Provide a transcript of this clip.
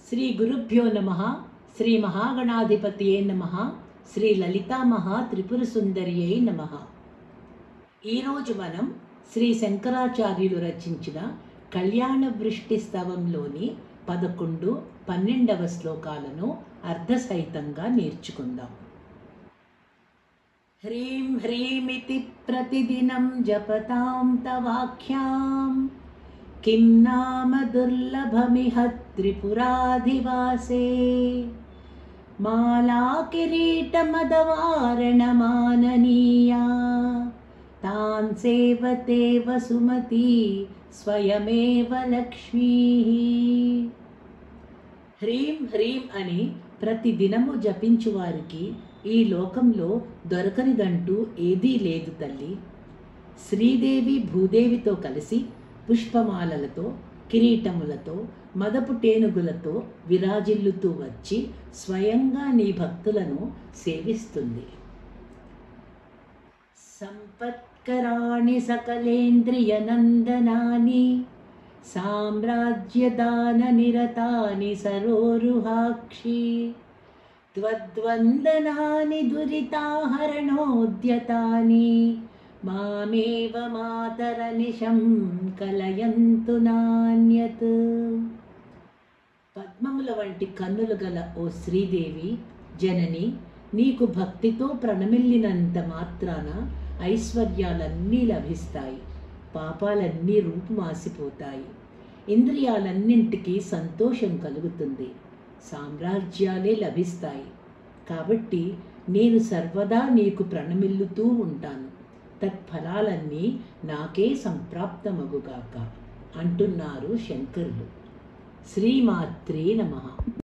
శ్రీ గురుభ్యో నమః. శ్రీ మహాగణాధిపతియే నమః. శ్రీ లలితా మహా త్రిపుర సుందరియే నమః. ఈరోజు మనం శ్రీ శంకరాచార్యులు రచించిన కళ్యాణ వృష్టి స్తవంలోని 11, 12వ శ్లోకాలను అర్ధసహితంగా నేర్చుకుందాం. హ్రీం హ్రీమితి ప్రతిదినం జపతాం తవాఖ్యాం కిం నామ దుర్లభమిహ త్రిపురాధివాసే మాలా కిరీటమదవారణమాననీయా తాన్ సేవతే వసుమతి స్వయమేవ లక్ష్మీ. హ్రీం హ్రీం అని ప్రతిదినము జపించువారికి ఈ లోకంలో దొరకనిదంటూ ఏదీ లేదు తల్లి. శ్రీదేవి భూదేవితో కలిసి పుష్పమాలలతో, కిరీటములతో, మదపు టేనుగులతో విరాజిల్లుతూ వచ్చి స్వయంగా నీ భక్తులను సేవిస్తుంది. సంపత్కరాణి సకలేంద్రియనందనాని సామ్రాజ్యదాన నిరతాని సరోరుహాక్షి త్వద్వందనాని దురితాహరణోద్యతాని మామేవ మాతరనిశం కలయంతు నాన్యత్. పద్మముల వంటి కన్నులు గల ఓ శ్రీదేవి జనని, నీకు భక్తితో ప్రణమిల్లినంత మాత్రాన ఐశ్వర్యాలన్నీ లభిస్తాయి, పాపాలన్నీ రూపుమాసిపోతాయి, ఇంద్రియాలన్నింటికీ సంతోషం కలుగుతుంది, సామ్రాజ్యాలే లభిస్తాయి. కాబట్టి నేను సర్వదా నీకు ప్రణమిల్లుతూ ఉంటాను. తత్ఫలాలన్నీ నాకే సంప్రాప్తమగుగాక అంటున్నారు శంకరులు. శ్రీమాత్రే నమః.